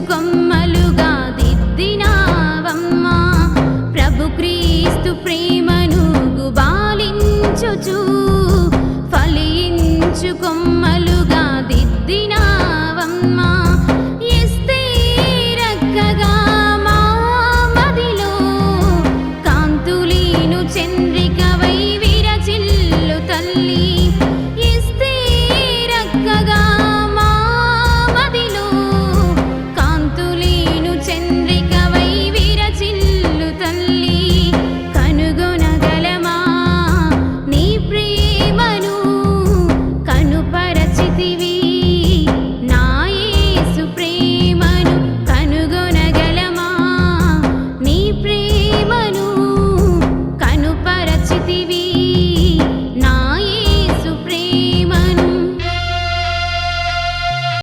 కొమ్మలుగా దిద్దినావమ్మా ప్రభు క్రీస్తు ప్రేమను గుబాళించుచు ఫలించు కొమ్మలుగా దిద్దినావమ్మా ఎస్తేరక్కగా మా మదిలో కాంతులీను చంద్రికవై విరచిల్లు తల్లి ఎస్తేరక్కగా మా మదిలో కాంతులీను చంద్రికవై విరచిల్లు తల్లి కనుగొనగలమా నీ ప్రేమను కనుపరచితివి